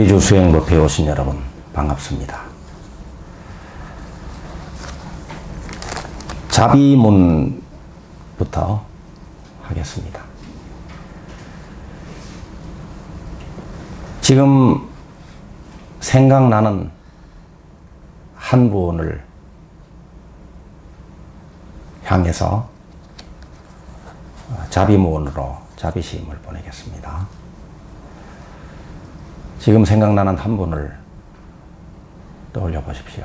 대비주 수행법에 오신 여러분 반갑습니다. 자비문부터 하겠습니다. 지금 생각나는 한 분을 향해서 자비문으로 자비시임을 보내겠습니다. 지금 생각나는 한 분을 떠올려 보십시오.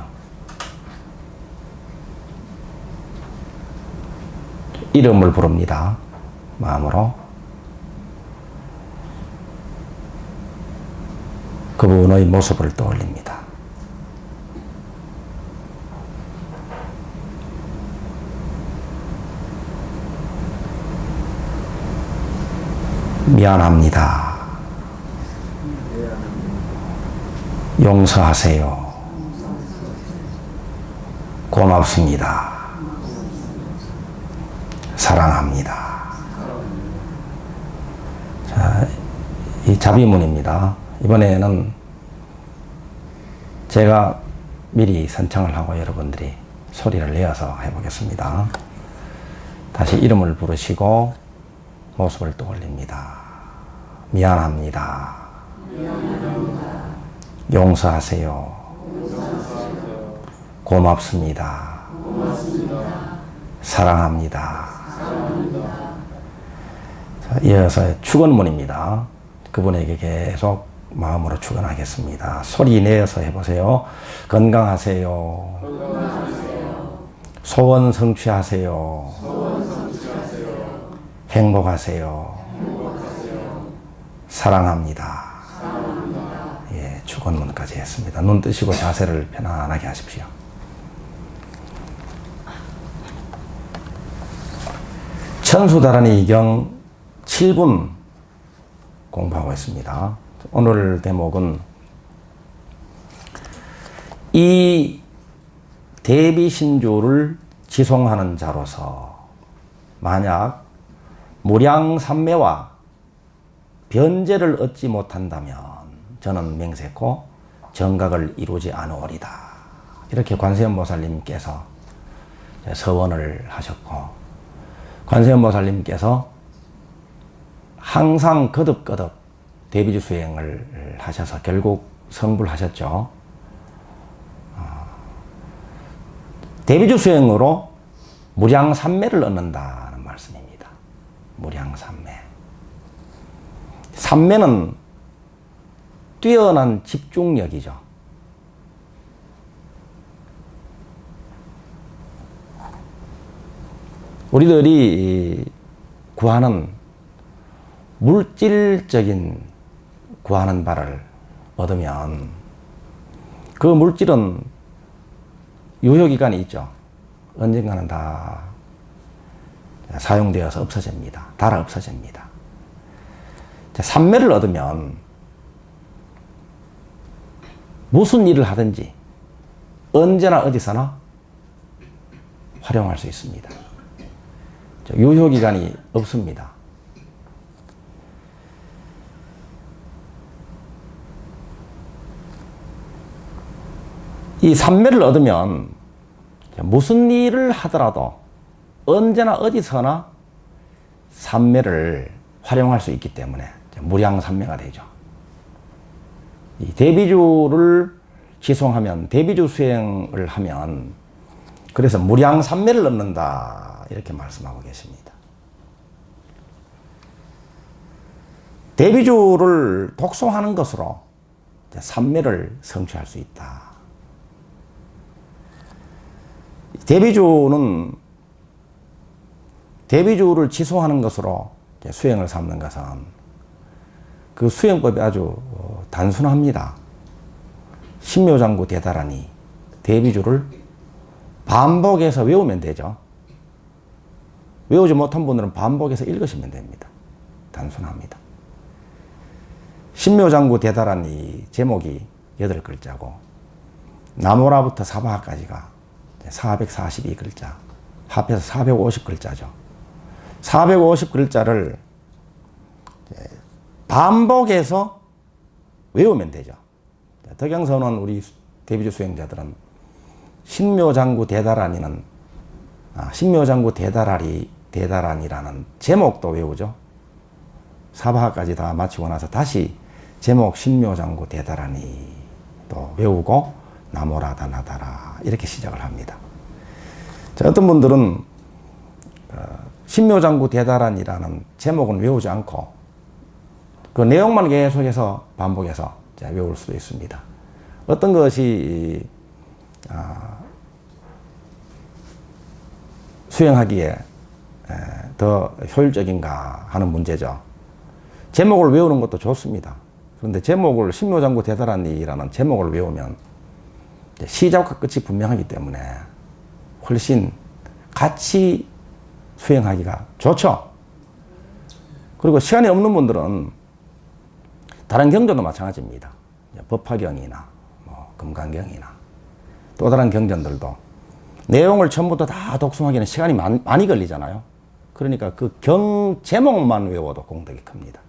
이름을 부릅니다. 마음으로. 그분의 모습을 떠올립니다. 미안합니다. 용서하세요. 고맙습니다. 사랑합니다. 자, 이 자비문입니다. 이번에는 제가 미리 선창을 하고 여러분들이 소리를 내어서 해보겠습니다. 다시 이름을 부르시고 모습을 떠올립니다. 미안합니다. 용서하세요. 고맙습니다. 사랑합니다. 자, 이어서 축원문입니다. 그분에게 계속 마음으로 축원하겠습니다. 소리 내어서 해보세요. 건강하세요. 소원 성취하세요. 행복하세요. 사랑합니다. 예, 축원문까지 했습니다. 눈 뜨시고 자세를 편안하게 하십시오. 천수다란이 이경 7분 공부하고 있습니다. 오늘 대목은 이 대비신조를 지송하는 자로서 만약 무량삼매와 변제를 얻지 못한다면 저는 맹세코 정각을 이루지 않으리다. 이렇게 관세음보살님께서 서원을 하셨고, 관세음보살님께서 항상 거듭거듭 대비주 수행을 하셔서 결국 성불하셨죠. 대비주 수행으로 무량삼매를 얻는다는 말씀입니다. 무량삼매. 삼매는 뛰어난 집중력이죠. 우리들이 구하는 물질적인 구하는 바를 얻으면 그 물질은 유효기간이 있죠. 언젠가는 다 사용되어서 없어집니다. 달아 없어집니다. 삼매를 얻으면 무슨 일을 하든지 언제나 어디서나 활용할 수 있습니다. 유효기간이 없습니다. 이 삼매를 얻으면 무슨 일을 하더라도 언제나 어디서나 삼매를 활용할 수 있기 때문에 무량삼매가 되죠. 이 대비주를 지송하면, 대비주 수행을 하면, 그래서 무량삼매를 얻는다 이렇게 말씀하고 계십니다. 대비주를 독송하는 것으로 삼매를 성취할 수 있다. 대비주는 대비주를 지송하는 것으로 수행을 삼는 것은 그 수행법이 아주 단순합니다. 신묘장구 대다라니 대비주를 반복해서 외우면 되죠. 외우지 못한 분들은 반복해서 읽으시면 됩니다. 단순합니다. 신묘장구 대다라니 제목이 8글자고 나무라부터 사바하까지가 442글자, 합해서 450글자죠. 450글자를 반복해서 외우면 되죠. 덕양서는 우리 대비주 수행자들은 신묘장구 대다란이는 신묘장구 대다란이라는 제목도 외우죠. 사바하까지 다 마치고 나서 다시 제목 신묘장구 대다란이도 외우고 나모라다 나다라 이렇게 시작을 합니다. 자, 어떤 분들은 신묘장구 대다란이라는 제목은 외우지 않고 그 내용만 계속해서 반복해서 외울 수도 있습니다. 어떤 것이 수행하기에 더 효율적인가 하는 문제죠. 제목을 외우는 것도 좋습니다. 그런데 제목을 신묘장구 대다란이라는 제목을 외우면 시작과 끝이 분명하기 때문에 훨씬 같이 수행하기가 좋죠. 그리고 시간이 없는 분들은 다른 경전도 마찬가지입니다. 법화경이나 금강경이나 또 다른 경전들도 내용을 전부터 다 독송하기는 시간이 많이 걸리잖아요. 그러니까 그 경 제목만 외워도 공덕이 큽니다.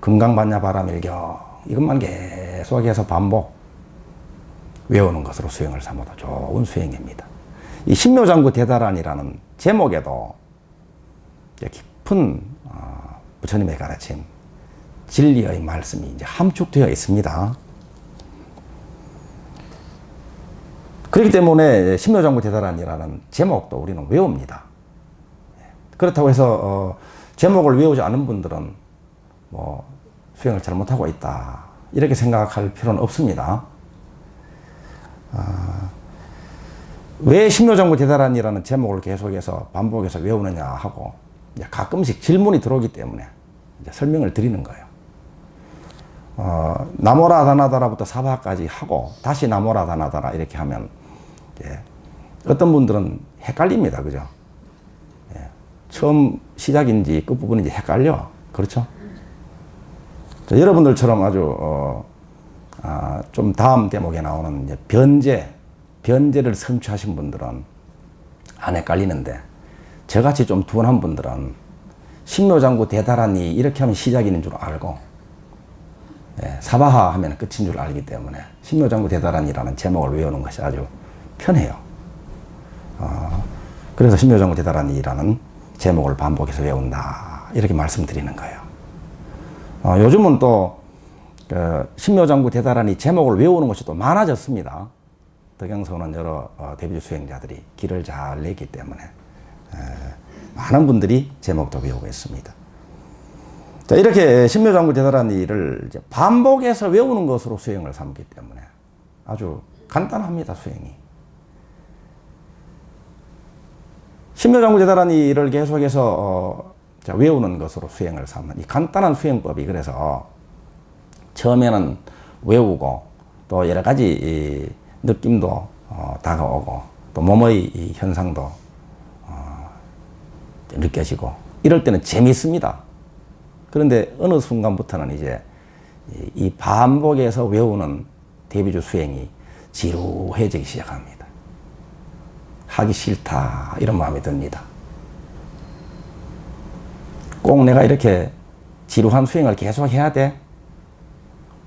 금강반야 바라밀경 이것만 계속해서 반복 외우는 것으로 수행을 삼아도 좋은 수행입니다. 이 신묘장구 대다란이라는 제목에도 깊은 부처님의 가르침, 진리의 말씀이 이제 함축되어 있습니다. 그렇기 때문에 신묘장구 대다란이라는 제목도 우리는 외웁니다. 그렇다고 해서 제목을 외우지 않은 분들은 수행을 잘못하고 있다 이렇게 생각할 필요는 없습니다. 왜 신묘장구 대다란이라는 제목을 계속해서 반복해서 외우느냐 하고 가끔씩 질문이 들어오기 때문에 이제 설명을 드리는 거예요. 나모라 다나다라부터 사바까지 하고 다시 나모라 다나다라 이렇게 하면 어떤 분들은 헷갈립니다. 그죠? 처음 시작인지 끝부분인지 헷갈려. 그렇죠? 여러분들처럼 아주 좀 다음 대목에 나오는 이제 변제를 성취하신 분들은 안 헷갈리는데 저같이 좀 둔한 분들은 신묘장구 대다란이 이렇게 하면 시작이 있는 줄 알고 사바하 하면 끝인 줄 알기 때문에 신묘장구 대다란이라는 제목을 외우는 것이 아주 편해요. 그래서 신묘장구 대다란이라는 제목을 반복해서 외운다 이렇게 말씀드리는 거예요. 요즘은 또 신묘장구 대다란이 제목을 외우는 것이 또 많아졌습니다. 덕양서는 여러 대비주 수행자들이 길을 잘 냈기 때문에 많은 분들이 제목도 외우고 있습니다. 자, 이렇게 신묘장구 대다란이를 이제 반복해서 외우는 것으로 수행을 삼기 때문에 아주 간단합니다. 수행이. 신묘장구 대다란이를 계속해서 외우는 것으로 수행을 삼는 이 간단한 수행법이 그래서 처음에는 외우고 또 여러 가지 느낌도 다가오고 또 몸의 이 현상도 느껴지고 이럴 때는 재미있습니다. 그런데 어느 순간부터는 이제 이 반복해서 외우는 대비주 수행이 지루해지기 시작합니다. 하기 싫다 이런 마음이 듭니다. 꼭 내가 이렇게 지루한 수행을 계속 해야 돼?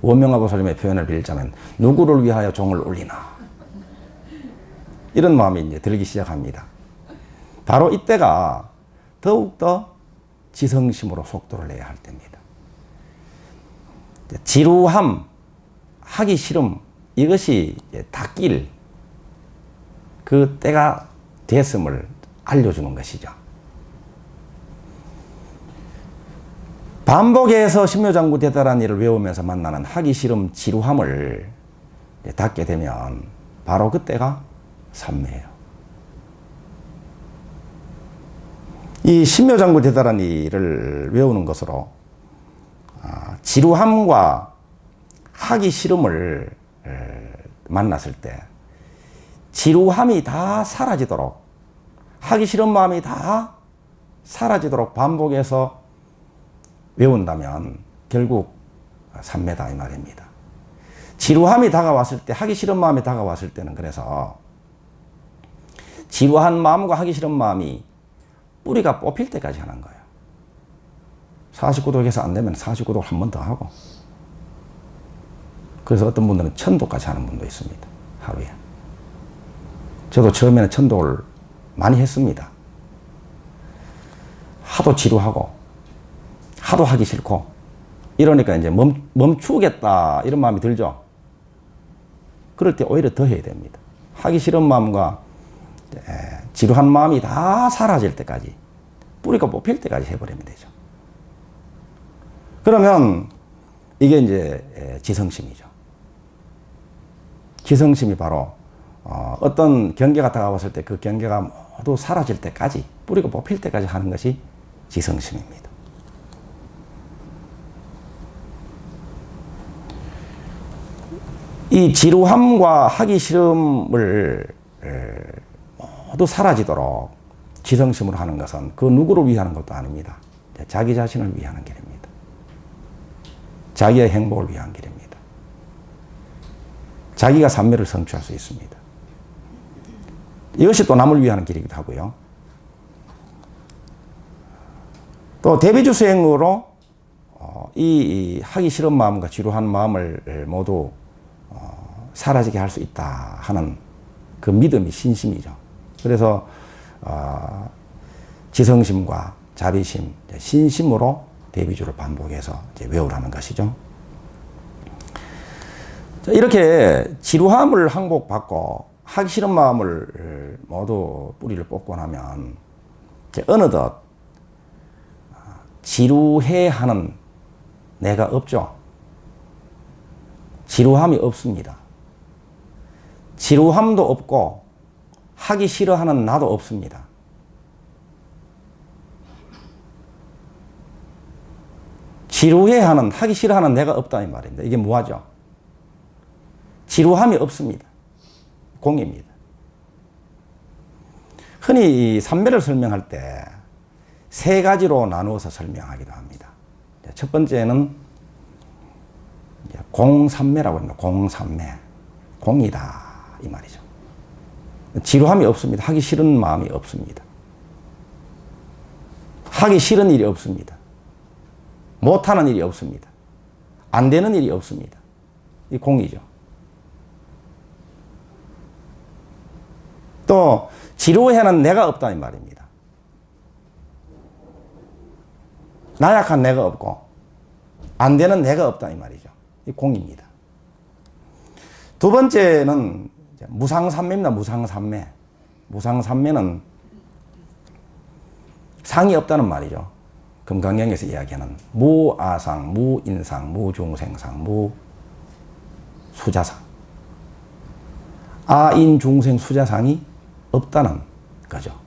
원명하보살님의 표현을 빌자면 누구를 위하여 종을 울리나 이런 마음이 이제 들기 시작합니다. 바로 이때가 더욱더 지성심으로 속도를 내야 할 때입니다. 지루함, 하기 싫음 이것이 닦일 그 때가 됐음을 알려주는 것이죠. 반복해서 신묘장구 대다란이를 외우면서 만나는 하기 싫음, 지루함을 닦게 되면 바로 그때가 삼매예요. 이 신묘장구 대다란이를 외우는 것으로 지루함과 하기 싫음을 만났을 때 지루함이 다 사라지도록 하기 싫은 마음이 다 사라지도록 반복해서 외운다면 결국 삼매다 이 말입니다. 지루함이 다가왔을 때 하기 싫은 마음이 다가왔을 때는 그래서 지루한 마음과 하기 싫은 마음이 뿌리가 뽑힐 때까지 하는 거예요. 49도에서 안 되면 49도 한 번 더 하고 그래서 어떤 분들은 천도까지 하는 분도 있습니다. 하루에. 저도 처음에는 천도를 많이 했습니다. 하도 지루하고, 하도 하기 싫고, 이러니까 이제 멈추겠다, 이런 마음이 들죠. 그럴 때 오히려 더 해야 됩니다. 하기 싫은 마음과 지루한 마음이 다 사라질 때까지, 뿌리가 뽑힐 때까지 해버리면 되죠. 그러면 이게 이제 지성심이죠. 지성심이 바로 어떤 경계가 다가왔을 때 그 경계가 모두 사라질 때까지, 뿌리가 뽑힐 때까지 하는 것이 지성심입니다. 이 지루함과 하기 싫음을 모두 사라지도록 지성심으로 하는 것은 그 누구를 위하는 것도 아닙니다. 자기 자신을 위하는 길입니다. 자기의 행복을 위한 길입니다. 자기가 삼매를 성취할 수 있습니다. 이것이 또 남을 위하는 길이기도 하고요. 또 대비주 수행으로 이 하기 싫은 마음과 지루한 마음을 모두 사라지게 할 수 있다 하는 그 믿음이 신심이죠. 그래서 지성심과 자비심, 신심으로 대비주를 반복해서 이제 외우라는 것이죠. 이렇게 지루함을 항복받고 하기 싫은 마음을 모두 뿌리를 뽑고 나면 이제 어느덧 지루해하는 내가 없죠. 지루함이 없습니다. 지루함도 없고 하기 싫어하는 나도 없습니다. 지루해하는, 하기 싫어하는 내가 없다 이 말입니다. 이게 뭐하죠? 지루함이 없습니다. 공입니다. 흔히 이 삼매를 설명할 때 세 가지로 나누어서 설명하기도 합니다. 첫 번째는 공삼매라고 합니다. 공삼매. 공이다 이 말이죠. 지루함이 없습니다. 하기 싫은 마음이 없습니다. 하기 싫은 일이 없습니다. 못하는 일이 없습니다. 안 되는 일이 없습니다. 이 공이죠. 또 지루해하는 내가 없다 이 말입니다. 나약한 내가 없고 안 되는 내가 없다 이 말이죠. 이 공입니다. 두 번째는 무상삼매입니다. 무상삼매. 무상삼매는 상이 없다는 말이죠. 금강경에서 이야기하는 무아상, 무인상, 무중생상, 무수자상. 아인 중생 수자상이 없다는 거죠.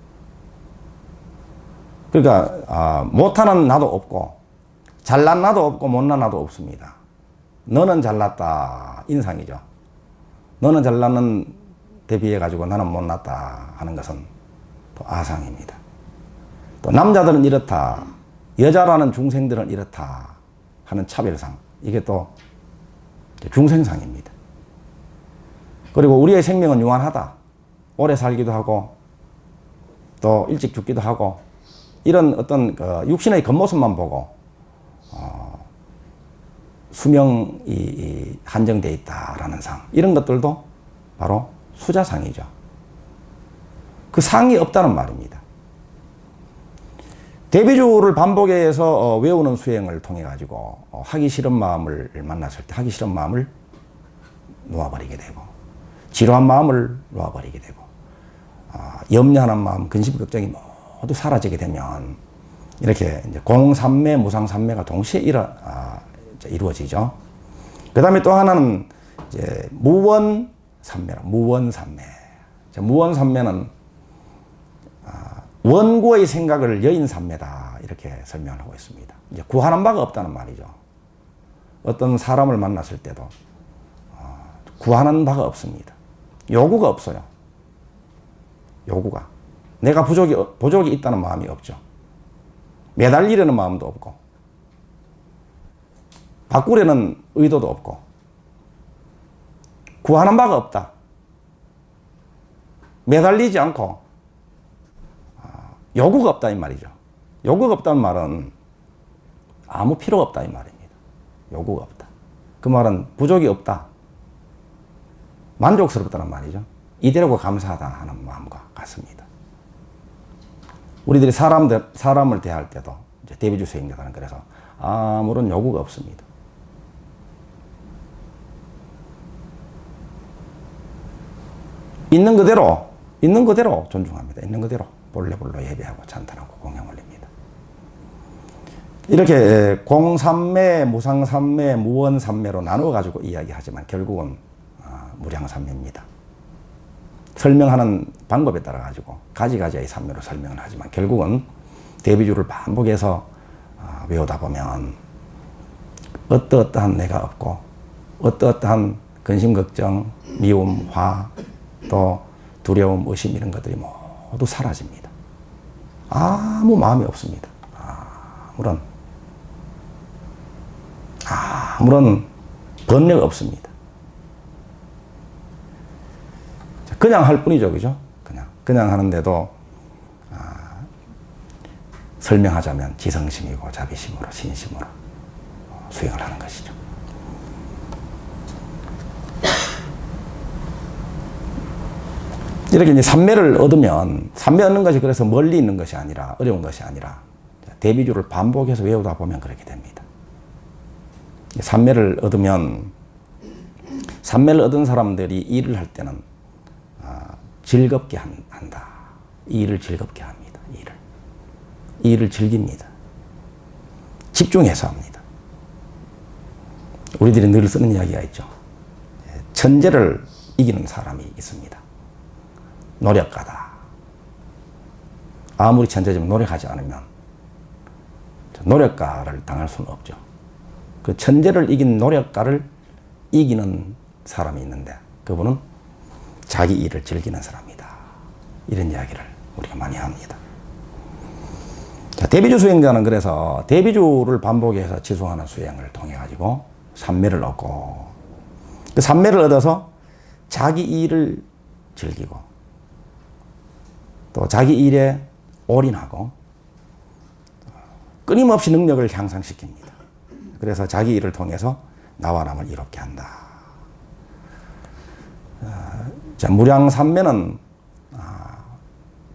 그러니까 못하는 나도 없고 잘난 나도 없고 못난 나도 없습니다. 너는 잘났다 인상이죠. 너는 잘났는 데 비해 가지고 나는 못났다 하는 것은 또 아상입니다. 또 남자들은 이렇다, 여자라는 중생들은 이렇다 하는 차별상, 이게 또 중생상입니다. 그리고 우리의 생명은 유한하다. 오래 살기도 하고 또 일찍 죽기도 하고 이런 어떤 육신의 겉모습만 보고 수명이 한정되어 있다라는 상, 이런 것들도 바로 수자상이죠. 그 상이 없다는 말입니다. 대비주를 반복해서 외우는 수행을 통해 가지고 하기 싫은 마음을 만났을 때 하기 싫은 마음을 놓아버리게 되고, 지루한 마음을 놓아버리게 되고, 염려하는 마음, 근심, 걱정이 모두 사라지게 되면 이렇게 이제 공삼매, 무상삼매가 동시에 이루어지죠. 그 다음에 또 하나는 이제 무원삼매라. 무원삼매. 무원삼매는 원고의 생각을 여인삼매다 이렇게 설명을 하고 있습니다. 이제 구하는 바가 없다는 말이죠. 어떤 사람을 만났을 때도 구하는 바가 없습니다. 요구가 없어요. 요구가. 내가 부족이 있다는 마음이 없죠. 매달리려는 마음도 없고, 바꾸려는 의도도 없고, 구하는 바가 없다. 매달리지 않고, 요구가 없다 이 말이죠. 요구가 없다는 말은 아무 필요가 없다 이 말입니다. 요구가 없다. 그 말은 부족이 없다. 만족스럽다는 말이죠. 이대로가 감사하다 하는 마음과 같습니다. 우리들이 사람을 대할 때도 이제 대비주 수행자들은 그래서 아무런 요구가 없습니다. 있는 그대로 존중합니다. 있는 그대로 본래불로 예배하고 찬탄하고 공양 올립니다. 이렇게 공삼매, 무상삼매, 무원삼매로 나누어 가지고 이야기하지만 결국은 무량삼매입니다. 설명하는 방법에 따라 가지고 가지가지의 삼매로 설명을 하지만 결국은 대비주를 반복해서 외우다 보면 어떠한 내가 없고 어떠한 근심, 걱정, 미움, 화, 또 두려움, 의심 이런 것들이 모두 사라집니다. 아무 마음이 없습니다. 아무런 번뇌가 없습니다. 그냥 할 뿐이죠, 그죠? 그냥 하는데도 설명하자면 지성심이고 자비심으로 신심으로 수행을 하는 것이죠. 이렇게 이제 삼매를 얻으면, 삼매 얻는 것이 그래서 멀리 있는 것이 아니라, 어려운 것이 아니라, 대비주를 반복해서 외우다 보면 그렇게 됩니다. 삼매를 얻으면, 삼매를 얻은 사람들이 일을 할 때는, 즐겁게 한다. 일을 즐겁게 합니다. 일을 즐깁니다. 집중해서 합니다. 우리들이 늘 쓰는 이야기가 있죠. 천재를 이기는 사람이 있습니다. 노력가다. 아무리 천재지만 노력하지 않으면 노력가를 당할 수는 없죠. 그 천재를 이긴 노력가를 이기는 사람이 있는데 그분은 자기 일을 즐기는 사람이다. 이런 이야기를 우리가 많이 합니다. 자, 대비주 수행자는 그래서 대비주를 반복해서 지속하는 수행을 통해 가지고 삼매를 얻고 그 삼매를 얻어서 자기 일을 즐기고 또 자기 일에 올인하고 끊임없이 능력을 향상시킵니다. 그래서 자기 일을 통해서 나와 남을 이롭게 한다. 자, 무량삼매는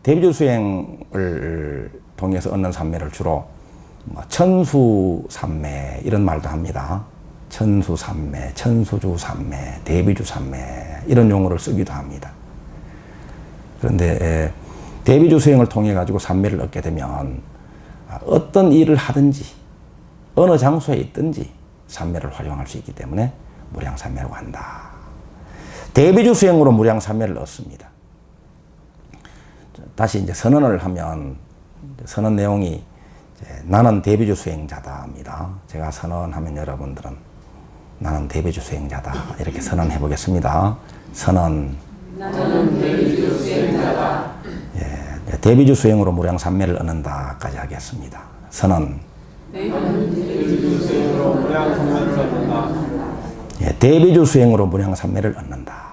대비주 수행을 통해서 얻는 삼매를 주로 천수삼매 이런 말도 합니다. 천수삼매, 천수주삼매, 대비주삼매 이런 용어를 쓰기도 합니다. 그런데 대비주 수행을 통해 가지고 삼매를 얻게 되면 어떤 일을 하든지 어느 장소에 있든지 삼매를 활용할 수 있기 때문에 무량삼매라고 한다. 대비주 수행으로 무량삼매를 얻습니다. 다시 이제 선언을 하면 선언 내용이 나는 대비주 수행자다입니다. 제가 선언하면 여러분들은 나는 대비주 수행자다 이렇게 선언해 보겠습니다. 선언. 나는 대비주 수행자다. 예, 대비주 수행으로 무량삼매를 얻는다까지 하겠습니다. 선언. 나는 대비주 수행으로 무량삼매를 얻는다. 예, 대비주 수행으로 무량삼매를 얻는다.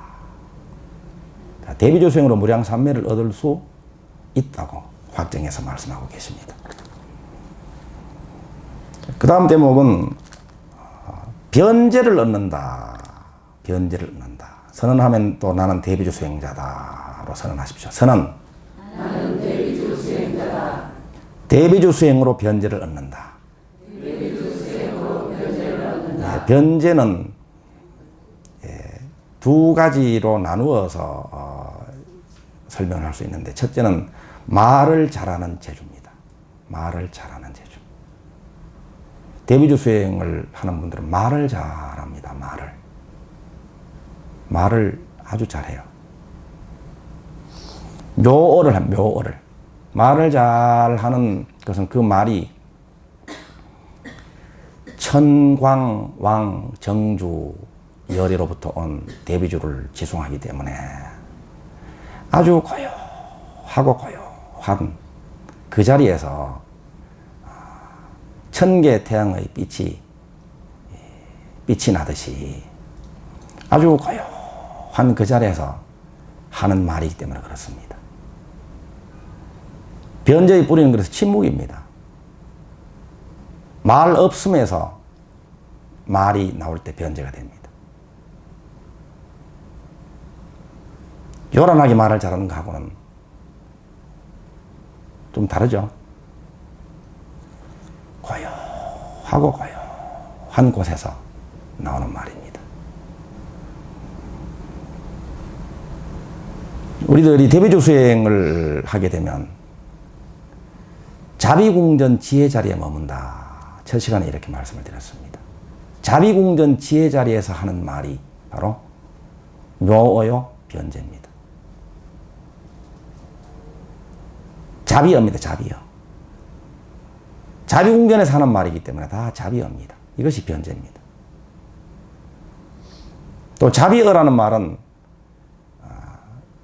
자, 대비주 수행으로 무량삼매를 얻을 수 있다고 확정해서 말씀하고 계십니다. 그 다음 대목은 변제를 얻는다. 변제를 얻는다. 선언하면 또 나는 대비주 수행자다로 선언하십시오. 선언. 나는 대비주 수행자다. 대비주 수행으로 변제를 얻는다. 대비주 수행으로 변제를 얻는다. 변제는 두 가지로 나누어서 설명을 할 수 있는데 첫째는 말을 잘하는 재주입니다. 말을 잘하는 재주. 대비주 수행을 하는 분들은 말을 잘합니다. 말을 아주 잘해요. 묘어를 합니다. 묘어를. 말을 잘하는 것은 그 말이 천광, 왕, 정주, 열애로부터 온 대비주를 지송하기 때문에 아주 고요한 그 자리에서 천개 태양의 빛이 나듯이 아주 고요한 그 자리에서 하는 말이기 때문에 그렇습니다. 변제의 뿌리는 그래서 침묵입니다. 말 없음에서 말이 나올 때 변제가 됩니다. 요란하게 말을 잘하는 거하고는 좀 다르죠. 고요하고 고요한 곳에서 나오는 말입니다. 우리들이 대비주 수행을 하게 되면 자비궁전 지혜 자리에 머문다. 첫 시간에 이렇게 말씀을 드렸습니다. 자비궁전 지혜 자리에서 하는 말이 바로 묘어요 변제입니다. 자비어입니다. 자비어. 자비궁전에서 하는 말이기 때문에 다 자비어입니다. 이것이 변제입니다. 또 자비어라는 말은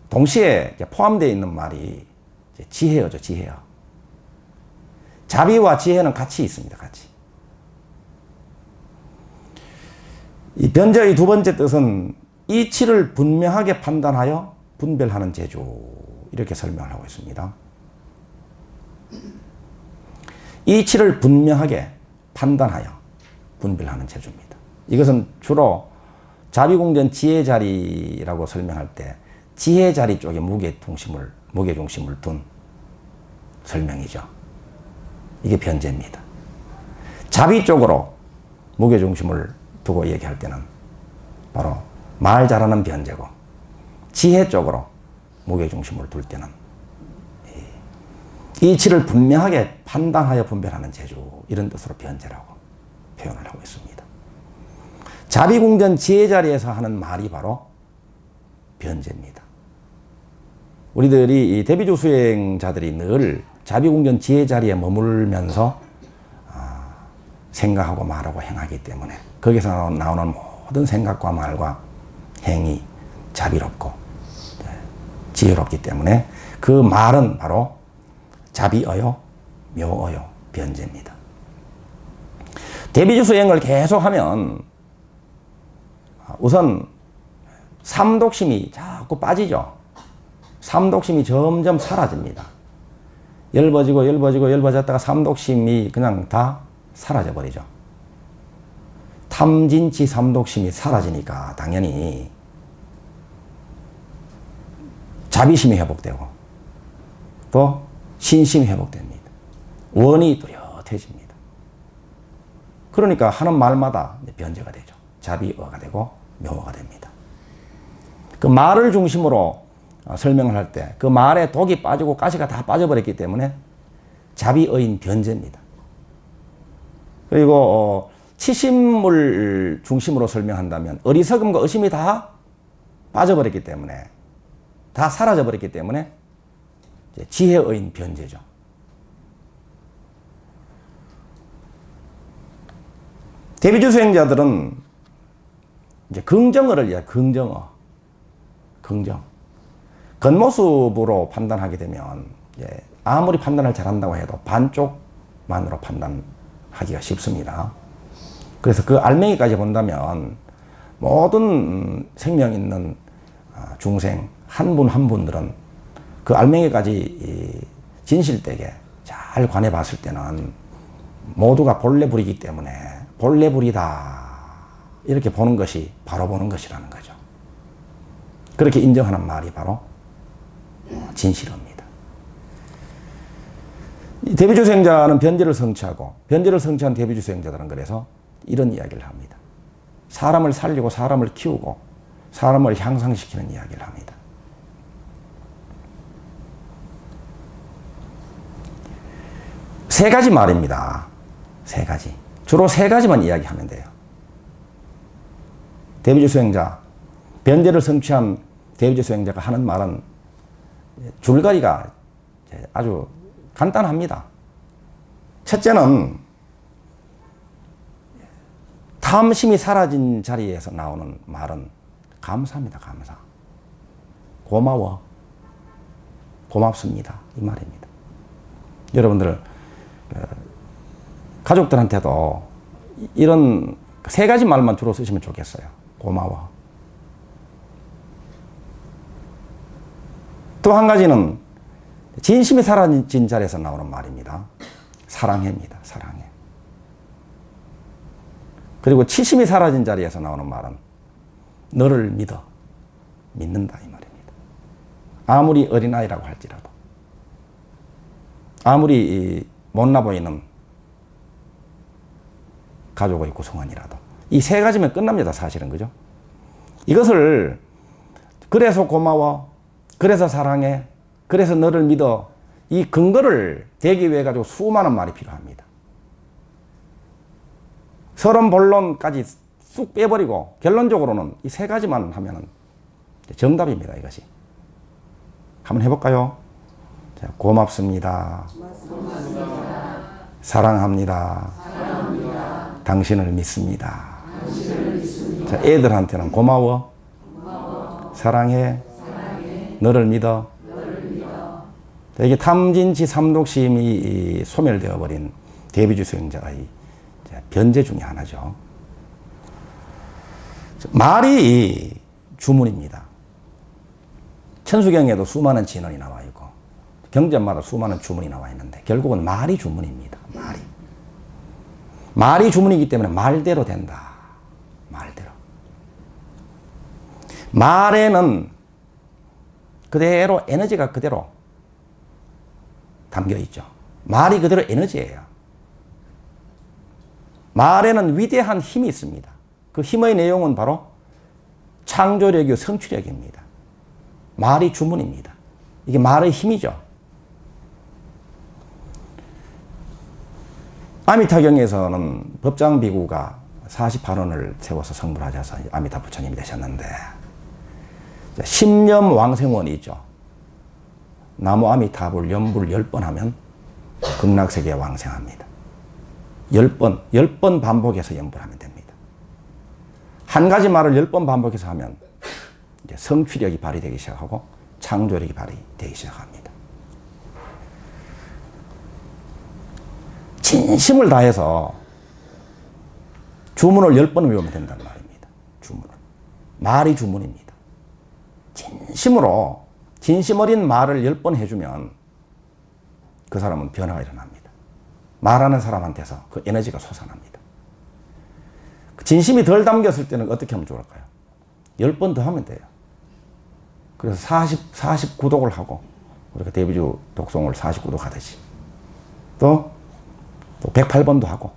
동시에 포함되어 있는 말이 지혜어죠. 지혜어. 자비와 지혜는 같이 있습니다. 같이. 이 변제의 두 번째 뜻은 이치를 분명하게 판단하여 분별하는 재주, 이렇게 설명을 하고 있습니다. 이치를 분명하게 판단하여 분별하는 재주입니다. 이것은 주로 자비궁전 지혜 자리라고 설명할 때 지혜 자리 쪽에 무게 중심을 둔 설명이죠. 이게 변제입니다. 자비 쪽으로 무게 중심을 두고 얘기할 때는 바로 말 잘하는 변제고, 지혜 쪽으로 무게 중심을 둘 때는 이치를 분명하게 판단하여 분별하는 재주, 이런 뜻으로 변제라고 표현을 하고 있습니다. 자비궁전 지혜 자리에서 하는 말이 바로 변제입니다. 우리들이 이 대비주 수행자들이 늘 자비궁전 지혜 자리에 머물면서 생각하고 말하고 행하기 때문에 거기서 나오는 모든 생각과 말과 행이 자비롭고 지혜롭기 때문에 그 말은 바로 자비어요, 묘어요, 변제입니다. 대비주 수행을 계속하면 우선 삼독심이 자꾸 빠지죠. 삼독심이 점점 사라집니다. 열버졌다가 삼독심이 그냥 다 사라져 버리죠. 탐진치 삼독심이 사라지니까 당연히 자비심이 회복되고 또 신심이 회복됩니다. 원이 뚜렷해집니다. 그러니까 하는 말마다 변제가 되죠. 자비어가 되고 묘어가 됩니다. 그 말을 중심으로 설명을 할 때 그 말에 독이 빠지고 가시가 다 빠져버렸기 때문에 자비어인 변제입니다. 그리고 치심을 중심으로 설명한다면 어리석음과 의심이 다 빠져버렸기 때문에, 다 사라져버렸기 때문에 지혜어인 변제죠. 대비주 수행자들은 이제 긍정어를 이야기해요. 긍정어. 긍정. 겉모습으로 판단하게 되면 아무리 판단을 잘한다고 해도 반쪽만으로 판단하기가 쉽습니다. 그래서 그 알맹이까지 본다면 모든 생명 있는 중생 한 분 한 분들은 그 알맹이까지 진실되게 잘 관해 봤을 때는 모두가 본래불이기 때문에 본래불이다 이렇게 보는 것이 바로 보는 것이라는 거죠. 그렇게 인정하는 말이 바로 진실입니다. 대비주 수행자는 변제를 성취하고 변제를 성취한 대비주 수행자들은 그래서 이런 이야기를 합니다. 사람을 살리고 사람을 키우고 사람을 향상시키는 이야기를 합니다. 세 가지 말입니다. 세 가지. 주로 세 가지만 이야기하면 돼요. 대비주 수행자, 변제를 성취한 대비주 수행자가 하는 말은 줄거리가 아주 간단합니다. 첫째는 탐심이 사라진 자리에서 나오는 말은 감사합니다. 감사. 고마워. 고맙습니다. 이 말입니다. 여러분들 가족들한테도 이런 세 가지 말만 주로 쓰시면 좋겠어요. 고마워. 또 한 가지는 진심이 사라진 자리에서 나오는 말입니다. 사랑해입니다. 사랑해. 그리고 치심이 사라진 자리에서 나오는 말은 너를 믿어. 믿는다 이 말입니다. 아무리 어린아이라고 할지라도, 아무리 못나 보이는 가족의 구성원이라도 이 세 가지면 끝납니다. 사실은. 그죠? 이것을 그래서 고마워, 그래서 사랑해, 그래서 너를 믿어, 이 근거를 대기 위해 가지고 수많은 말이 필요합니다. 서론 본론까지 쑥 빼버리고 결론적으로는 이 세 가지만 하면은 정답입니다. 이것이. 한번 해볼까요? 자, 고맙습니다. 고맙습니다. 사랑합니다. 사랑합니다. 당신을 믿습니다. 자, 애들한테는 고마워, 사랑해, 너를 믿어. 이게 탐진치 삼독심이 소멸되어 버린 대비주 수행자의 변제 중에 하나죠. 말이 주문입니다. 천수경에도 수많은 진언이 나와 있고 경전마다 수많은 주문이 나와 있는데 결국은 말이 주문입니다. 말이 주문이기 때문에 말대로 된다. 말대로. 말에는 그대로 에너지가 그대로 담겨 있죠. 말이 그대로 에너지예요. 말에는 위대한 힘이 있습니다. 그 힘의 내용은 바로 창조력이요 성취력입니다. 말이 주문입니다. 이게 말의 힘이죠. 아미타경에서는 법장비구가 48원을 세워서 성불하셔서 아미타 부처님이 되셨는데, 십념 왕생원이 있죠. 나무 아미타불 연불 10번 하면 극락세계에 왕생합니다. 10번 반복해서 연불하면 됩니다. 한 가지 말을 10번 반복해서 하면 이제 성취력이 발휘되기 시작하고 창조력이 발휘되기 시작합니다. 진심을 다해서 주문을 10번 외우면 된다는 말입니다. 주문을. 말이 주문입니다. 진심으로 진심 어린 말을 10번 해주면 그 사람은 변화가 일어납니다. 말하는 사람한테서 그 에너지가 솟아납니다. 진심이 덜 담겼을 때는 어떻게 하면 좋을까요? 10번 더 하면 돼요. 그래서 49독을 하고, 우리가 대비주 독송을 49독 하듯이 또 108번도 하고,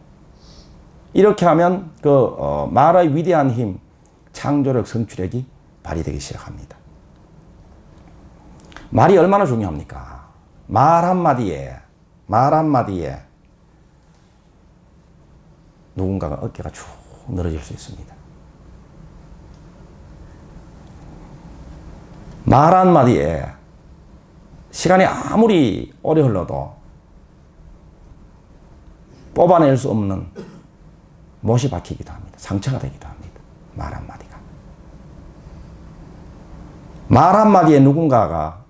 이렇게 하면 말의 위대한 힘, 창조력, 성취력이 발휘되기 시작합니다. 말이 얼마나 중요합니까? 말 한마디에 누군가가 어깨가 쭉 늘어질 수 있습니다. 말 한마디에 시간이 아무리 오래 흘러도 뽑아낼 수 없는 못이 박히기도 합니다. 상처가 되기도 합니다. 말 한마디가. 말 한마디에 누군가가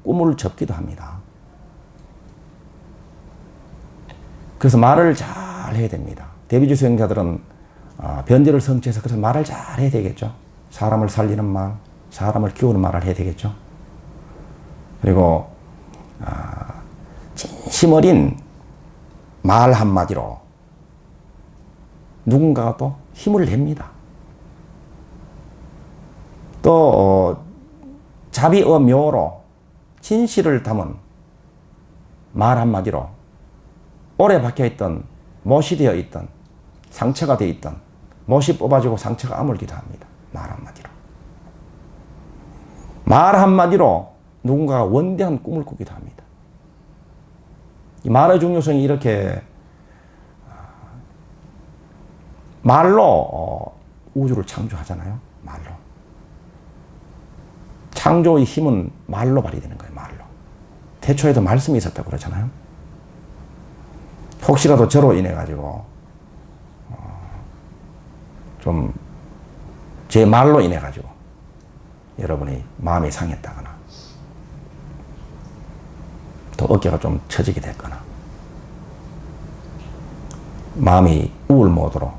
꿈을 접기도 합니다. 그래서 말을 잘 해야 됩니다. 대비주 수행자들은 변제를 성취해서 그래서 말을 잘 해야 되겠죠. 사람을 살리는 말, 사람을 키우는 말을 해야 되겠죠. 그리고 진심 어린 말 한마디로 누군가가 또 힘을 냅니다. 또 자비의 묘로 진실을 담은 말 한마디로 오래 박혀있던, 못이 되어 있던, 상처가 되어 있던 못이 뽑아지고 상처가 아물기도 합니다. 말 한마디로. 말 한마디로 누군가가 원대한 꿈을 꾸기도 합니다. 이 말의 중요성이 이렇게 말로 우주를 창조하잖아요. 말로. 창조의 힘은 말로 발휘되는 거예요. 말로. 태초에도 말씀이 있었다고 그러잖아요. 혹시라도 저로 인해 가지고 좀 제 말로 인해 가지고 여러분이 마음이 상했다거나 또 어깨가 좀 처지게 됐거나 마음이 우울 모드로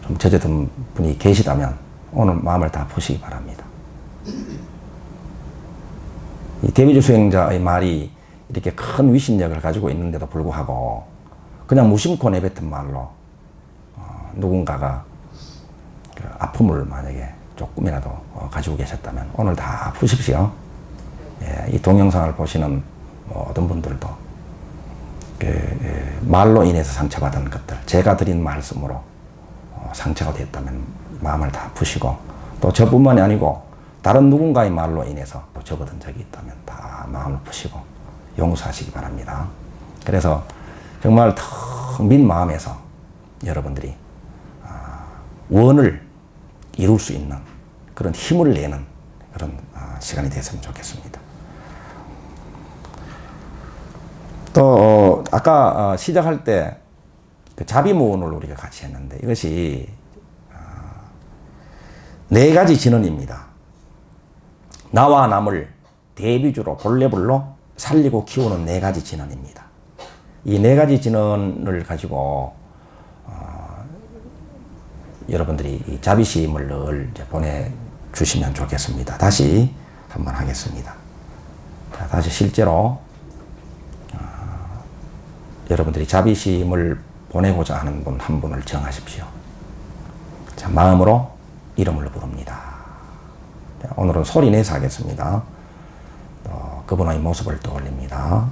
좀 젖어든 분이 계시다면 오늘 마음을 다 푸시기 바랍니다. 이 대비주 수행자의 말이 이렇게 큰 위신력을 가지고 있는데도 불구하고 그냥 무심코 내뱉은 말로 누군가가 그 아픔을 만약에 조금이라도 가지고 계셨다면 오늘 다 푸십시오. 예, 이 동영상을 보시는 모든 분들도 말로 인해서 상처받은 것들, 제가 드린 말씀으로 상처가 됐다면 마음을 다 푸시고, 또 저뿐만이 아니고 다른 누군가의 말로 인해서 또 접어든 적이 있다면 다 마음을 푸시고 용서하시기 바랍니다. 그래서 정말 텅 빈 마음에서 여러분들이 원을 이룰 수 있는 그런 힘을 내는 그런 시간이 됐으면 좋겠습니다. 또 아까 시작할 때 그 자비무언을 우리가 같이 했는데, 이것이 4가지 진언입니다. 나와 남을 대비주로 본래불로 살리고 키우는 4가지 진언입니다. 이 4가지 진언을 가지고 여러분들이 이 자비심을 늘 보내주시면 좋겠습니다. 다시 한번 하겠습니다. 자, 다시 실제로 여러분들이 자비심을 보내고자 하는 분 한 분을 정하십시오. 자, 마음으로 이름을 부릅니다. 자, 오늘은 소리 내서 하겠습니다. 또 그분의 모습을 떠올립니다.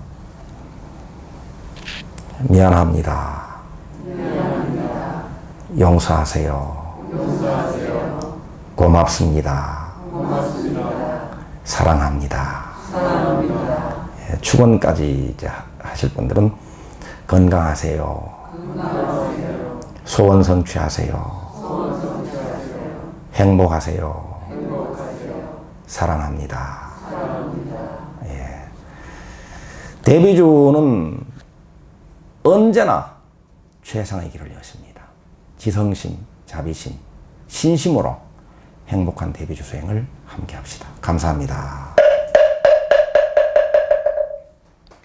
미안합니다. 미안합니다. 용서하세요. 용서하세요. 고맙습니다. 고맙습니다. 사랑합니다. 사랑합니다. 예, 축원까지 이제 하실 분들은 건강하세요. 건강하세요. 소원 성취하세요. 소원 성취하세요. 행복하세요. 행복하세요. 사랑합니다. 사랑합니다. 예. 대비주는 언제나 최상의 길을 여십니다. 지성심, 자비심, 신심으로 행복한 대비주 수행을 함께 합시다. 감사합니다.